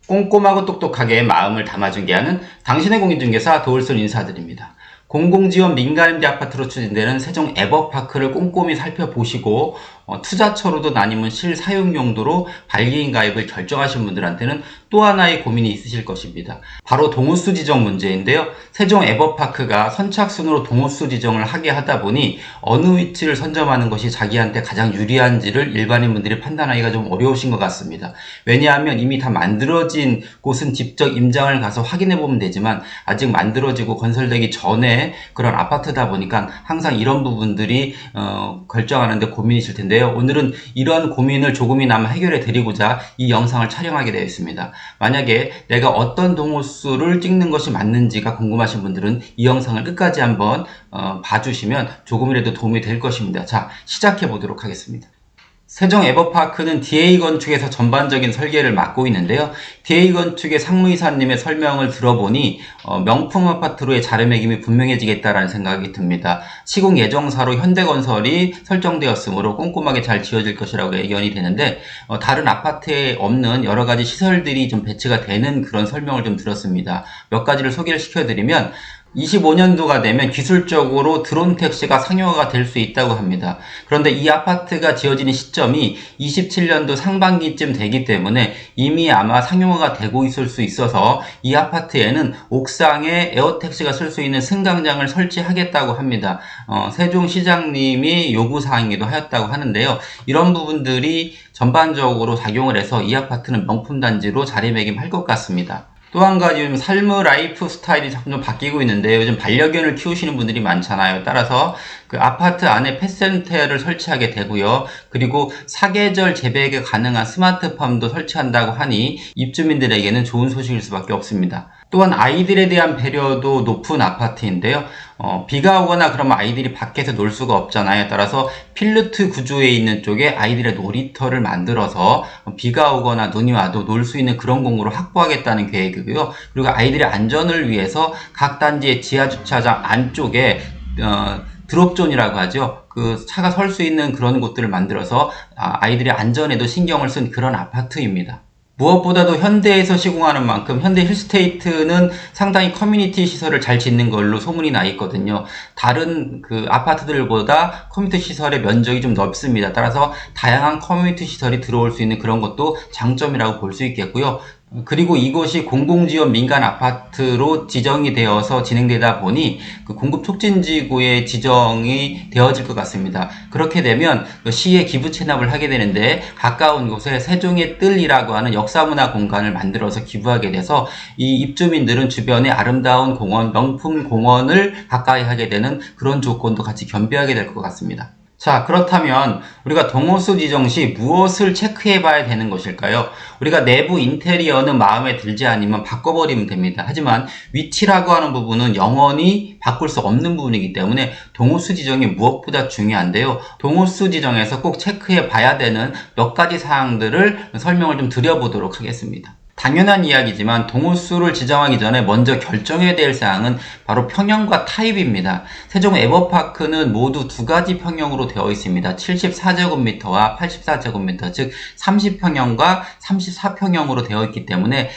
꼼꼼하고 똑똑하게 마음을 담아 중개하는 당신의 공인중개사 도울슨 인사드립니다. 공공지원 민간임대 아파트로 추진되는 세종 에버파크를 꼼꼼히 살펴보시고 투자처로도 아니면 실사용 용도로 발기인 가입을 결정하신 분들한테는 또 하나의 고민이 있으실 것입니다. 바로 동호수 지정 문제인데요. 세종 에버파크가 선착순으로 동호수 지정을 하게 하다 보니 어느 위치를 선점하는 것이 자기한테 가장 유리한지를 일반인분들이 판단하기가 좀 어려우신 것 같습니다. 왜냐하면 이미 다 만들어진 곳은 직접 임장을 가서 확인해 보면 되지만 아직 만들어지고 건설되기 전에 그런 아파트다 보니까 항상 이런 부분들이 결정하는데 고민이실 텐데요. 오늘은 이런 고민을 조금이나마 해결해 드리고자 이 영상을 촬영하게 되어 있습니다. 만약에 내가 어떤 동호수를 찍는 것이 맞는지가 궁금하신 분들은 이 영상을 끝까지 한번 봐주시면 조금이라도 도움이 될 것입니다. 자, 시작해 보도록 하겠습니다. 세종 에버파크는 DA건축에서 전반적인 설계를 맡고 있는데요. DA건축의 상무이사님의 설명을 들어보니 명품 아파트로의 자리매김이 분명해지겠다라는 생각이 듭니다. 시공 예정사로 현대건설이 설정되었으므로 꼼꼼하게 잘 지어질 것이라고 예견이 되는데 다른 아파트에 없는 여러 가지 시설들이 좀 배치가 되는 그런 설명을 좀 들었습니다. 몇 가지를 소개를 시켜드리면 25년도가 되면 기술적으로 드론 택시가 상용화가 될 수 있다고 합니다. 그런데 이 아파트가 지어지는 시점이 27년도 상반기쯤 되기 때문에 이미 아마 상용화가 되고 있을 수 있어서 이 아파트에는 옥상에 에어택시가 쓸 수 있는 승강장을 설치하겠다고 합니다. 세종시장님이 요구사항이기도 하였다고 하는데요. 이런 부분들이 전반적으로 작용을 해서 이 아파트는 명품단지로 자리매김할 것 같습니다. 또 한 가지 요즘 삶의 라이프 스타일이 점점 바뀌고 있는데 요즘 반려견을 키우시는 분들이 많잖아요. 따라서 그 아파트 안에 펫센터를 설치하게 되고요. 그리고 사계절 재배가 가능한 스마트팜도 설치한다고 하니 입주민들에게는 좋은 소식일 수밖에 없습니다. 또한 아이들에 대한 배려도 높은 아파트인데요. 비가 오거나 그러면 아이들이 밖에서 놀 수가 없잖아요. 따라서 필루트 구조에 있는 쪽에 아이들의 놀이터를 만들어서 비가 오거나 눈이 와도 놀 수 있는 그런 공구를 확보하겠다는 계획이고요. 그리고 아이들의 안전을 위해서 각 단지의 지하주차장 안쪽에 드롭존이라고 하죠. 그 차가 설 수 있는 그런 곳들을 만들어서 아이들의 안전에도 신경을 쓴 그런 아파트입니다. 무엇보다도 현대에서 시공하는 만큼 현대 힐스테이트는 상당히 커뮤니티 시설을 잘 짓는 걸로 소문이 나 있거든요. 다른 그 아파트들보다 커뮤니티 시설의 면적이 좀 넓습니다. 따라서 다양한 커뮤니티 시설이 들어올 수 있는 그런 것도 장점이라고 볼 수 있겠고요. 그리고 이곳이 공공지원 민간 아파트로 지정이 되어서 진행되다 보니 그 공급촉진지구에 지정이 되어질 것 같습니다. 그렇게 되면 시에 기부 체납을 하게 되는데 가까운 곳에 세종의 뜰이라고 하는 역사문화 공간을 만들어서 기부하게 돼서 이 입주민들은 주변에 아름다운 공원, 명품 공원을 가까이 하게 되는 그런 조건도 같이 겸비하게 될 것 같습니다. 자, 그렇다면 우리가 동호수 지정 시 무엇을 체크해 봐야 되는 것일까요? 우리가 내부 인테리어는 마음에 들지 않으면 바꿔버리면 됩니다. 하지만 위치라고 하는 부분은 영원히 바꿀 수 없는 부분이기 때문에 동호수 지정이 무엇보다 중요한데요. 동호수 지정에서 꼭 체크해 봐야 되는 몇 가지 사항들을 설명을 좀 드려보도록 하겠습니다. 당연한 이야기지만 동호수를 지정하기 전에 먼저 결정해야 될 사항은 바로 평형과 타입입니다. 세종 에버파크는 모두 두 가지 평형으로 되어 있습니다. 74제곱미터와 84제곱미터, 즉 30평형과 34평형으로 되어 있기 때문에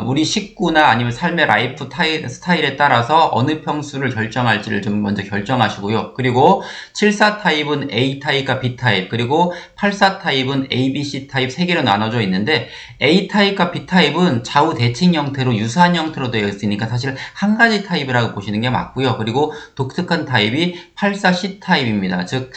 우리 식구나 아니면 삶의 라이프 스타일에 따라서 어느 평수를 결정할지를 좀 먼저 결정하시고요. 그리고 74 타입은 A 타입과 B 타입, 그리고 84 타입은 A, B, C 타입 3개로 나눠져 있는데 A 타입과 B 타입 은 좌우 대칭 형태로 유사한 형태로 되어 있으니까 사실 한 가지 타입이라고 보시는 게 맞고요. 그리고 독특한 타입이 84C 타입입니다. 즉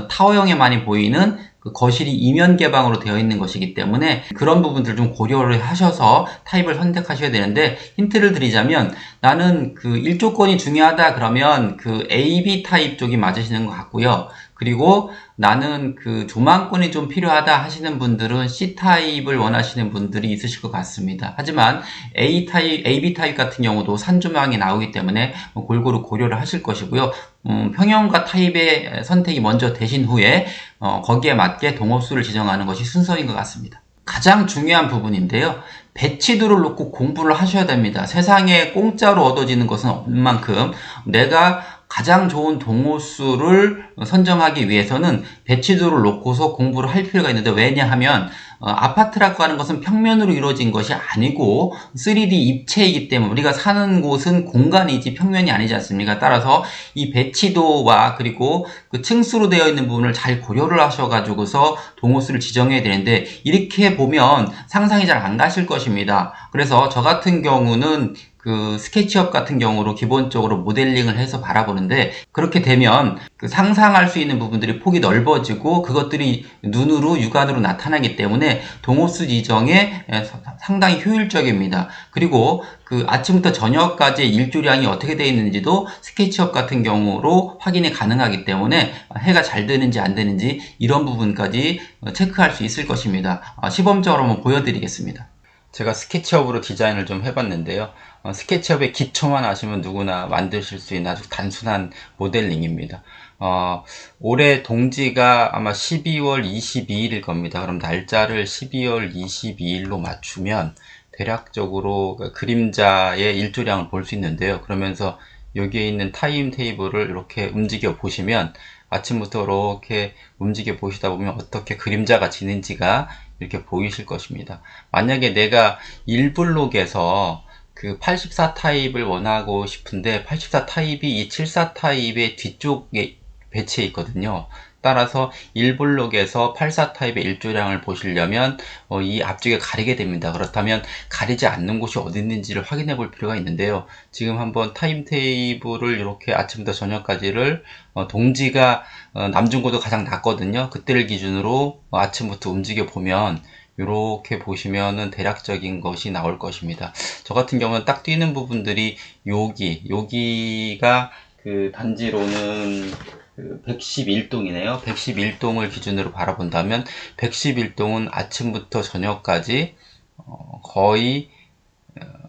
타워형에 많이 보이는 그 거실이 이면 개방으로 되어 있는 것이기 때문에 그런 부분들을 좀 고려를 하셔서 타입을 선택하셔야 되는데, 힌트를 드리자면 나는 그 일조권이 중요하다 그러면 그 AB 타입 쪽이 맞으시는 것 같고요. 그리고 나는 그 조망권이 좀 필요하다 하시는 분들은 C타입을 원하시는 분들이 있으실 것 같습니다. 하지만 A타입, AB 타입 같은 경우도 산조망이 나오기 때문에 골고루 고려를 하실 것이고요. 평형과 타입의 선택이 먼저 되신 후에 거기에 맞게 동호수를 지정하는 것이 순서인 것 같습니다. 가장 중요한 부분인데요. 배치도를 놓고 공부를 하셔야 됩니다. 세상에 공짜로 얻어지는 것은 없는 만큼 내가 가장 좋은 동호수를 선정하기 위해서는 배치도를 놓고서 공부를 할 필요가 있는데, 왜냐하면 아파트라고 하는 것은 평면으로 이루어진 것이 아니고 3D 입체이기 때문에 우리가 사는 곳은 공간이지 평면이 아니지 않습니까? 따라서 이 배치도와 그리고 그 층수로 되어 있는 부분을 잘 고려를 하셔가지고서 동호수를 지정해야 되는데, 이렇게 보면 상상이 잘 안 가실 것입니다. 그래서 저 같은 경우는 그 스케치업 같은 경우로 기본적으로 모델링을 해서 바라보는데, 그렇게 되면 그 상상할 수 있는 부분들이 폭이 넓어지고 그것들이 눈으로 육안으로 나타나기 때문에 동호수 지정에 상당히 효율적입니다. 그리고 그 아침부터 저녁까지의 일조량이 어떻게 되어 있는지도 스케치업 같은 경우로 확인이 가능하기 때문에 해가 잘 되는지 안 되는지 이런 부분까지 체크할 수 있을 것입니다. 시범적으로 한번 보여드리겠습니다. 제가 스케치업으로 디자인을 좀 해봤는데요. 스케치업의 기초만 아시면 누구나 만드실 수 있는 아주 단순한 모델링입니다. 올해 동지가 아마 12월 22일일 겁니다. 그럼 날짜를 12월 22일로 맞추면 대략적으로 그림자의 일조량을 볼 수 있는데요. 그러면서 여기에 있는 타임 테이블을 이렇게 움직여 보시면, 아침부터 이렇게 움직여 보시다 보면 어떻게 그림자가 지는지가 이렇게 보이실 것입니다. 만약에 내가 1블록에서 그 84 타입을 원하고 싶은데 84 타입이 이 74 타입의 뒤쪽에 배치해 있거든요. 따라서 1블록에서 84 타입의 일조량을 보시려면 이 앞쪽에 가리게 됩니다. 그렇다면 가리지 않는 곳이 어디 있는지를 확인해 볼 필요가 있는데요. 지금 한번 타임 테이블을 이렇게 아침부터 저녁까지를 동지가 남중고도 가장 낮거든요. 그때를 기준으로 아침부터 움직여 보면 이렇게 보시면은 대략적인 것이 나올 것입니다. 저 같은 경우는 딱 뛰는 부분들이 여기가 그 단지로는 111동이네요. 111동을 기준으로 바라본다면 111동은 아침부터 저녁까지 거의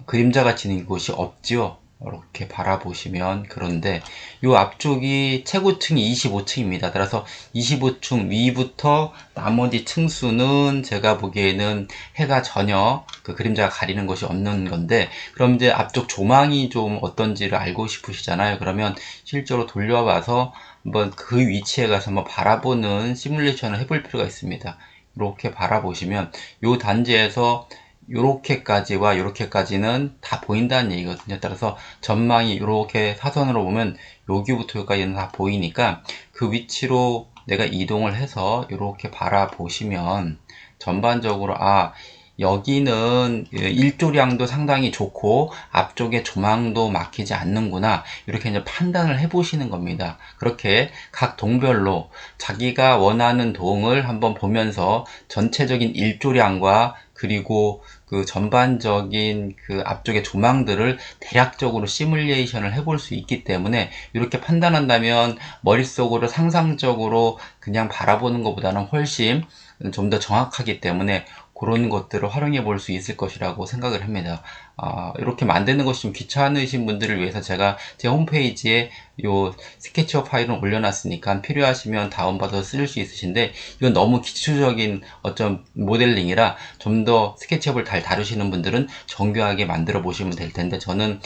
그림자가 지는 곳이 없죠. 이렇게 바라보시면. 그런데 이 앞쪽이 최고층이 25층입니다. 따라서 25층 위부터 나머지 층수는 제가 보기에는 해가 전혀 그 그림자가 가리는 것이 없는 건데, 그럼 이제 앞쪽 조망이 좀 어떤지를 알고 싶으시잖아요. 그러면 실제로 돌려봐서 한번 그 위치에 가서 한번 바라보는 시뮬레이션을 해볼 필요가 있습니다. 이렇게 바라보시면 이 단지에서 요렇게까지와 요렇게까지는 다 보인다는 얘기거든요. 따라서 전망이 이렇게 사선으로 보면 여기부터 여기까지는 다 보이니까 그 위치로 내가 이동을 해서 이렇게 바라보시면 전반적으로 여기는 일조량도 상당히 좋고 앞쪽에 조망도 막히지 않는구나, 이렇게 이제 판단을 해 보시는 겁니다. 그렇게 각 동별로 자기가 원하는 동을 한번 보면서 전체적인 일조량과 그리고 그 전반적인 그 앞쪽의 조망들을 대략적으로 시뮬레이션을 해볼 수 있기 때문에, 이렇게 판단한다면 머릿속으로 상상적으로 그냥 바라보는 것보다는 훨씬 좀 더 정확하기 때문에 그런 것들을 활용해 볼 수 있을 것이라고 생각을 합니다. 이렇게 만드는 것이 좀 귀찮으신 분들을 위해서 제가 제 홈페이지에 요 스케치업 파일을 올려놨으니까 필요하시면 다운받아서 쓸 수 있으신데, 이건 너무 기초적인 어떤 모델링이라 좀 더 스케치업을 잘 다루시는 분들은 정교하게 만들어 보시면 될 텐데, 저는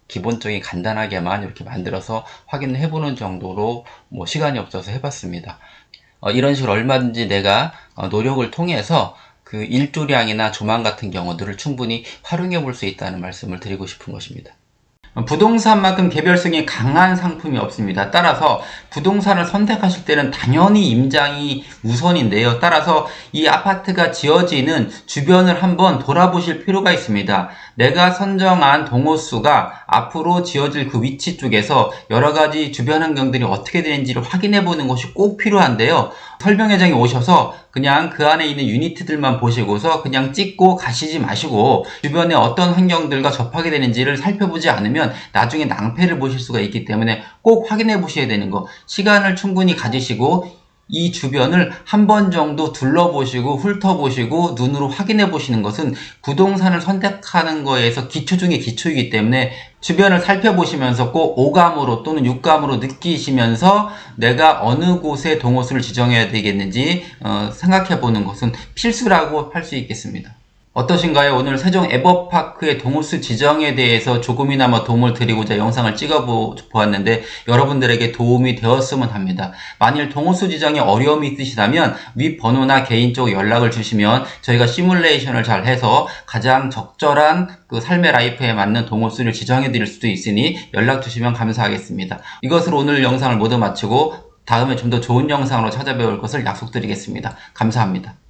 기본적인 간단하게만 이렇게 만들어서 확인을 해보는 정도로 시간이 없어서 해봤습니다. 이런 식으로 얼마든지 내가 노력을 통해서 그 일조량이나 조망 같은 경우들을 충분히 활용해 볼 수 있다는 말씀을 드리고 싶은 것입니다. 부동산만큼 개별성이 강한 상품이 없습니다. 따라서 부동산을 선택하실 때는 당연히 임장이 우선인데요. 따라서 이 아파트가 지어지는 주변을 한번 돌아보실 필요가 있습니다. 내가 선정한 동호수가 앞으로 지어질 그 위치 쪽에서 여러 가지 주변 환경들이 어떻게 되는지를 확인해 보는 것이 꼭 필요한데요. 설명회장에 오셔서 그냥 그 안에 있는 유니트들만 보시고서 그냥 찍고 가시지 마시고, 주변에 어떤 환경들과 접하게 되는지를 살펴보지 않으면 나중에 낭패를 보실 수가 있기 때문에 꼭 확인해 보셔야 되는 거, 시간을 충분히 가지시고 이 주변을 한 번 정도 둘러보시고 훑어보시고 눈으로 확인해 보시는 것은 부동산을 선택하는 거에서 기초 중에 기초이기 때문에, 주변을 살펴보시면서 꼭 오감으로 또는 육감으로 느끼시면서 내가 어느 곳에 동호수를 지정해야 되겠는지 생각해 보는 것은 필수라고 할 수 있겠습니다. 어떠신가요? 오늘 세종 에버파크의 동호수 지정에 대해서 조금이나마 도움을 드리고자 영상을 찍어 보았는데 여러분들에게 도움이 되었으면 합니다. 만일 동호수 지정에 어려움이 있으시다면 윗 번호나 개인적으로 연락을 주시면 저희가 시뮬레이션을 잘 해서 가장 적절한 그 삶의 라이프에 맞는 동호수를 지정해 드릴 수도 있으니 연락 주시면 감사하겠습니다. 이것으로 오늘 영상을 모두 마치고 다음에 좀 더 좋은 영상으로 찾아뵐 것을 약속드리겠습니다. 감사합니다.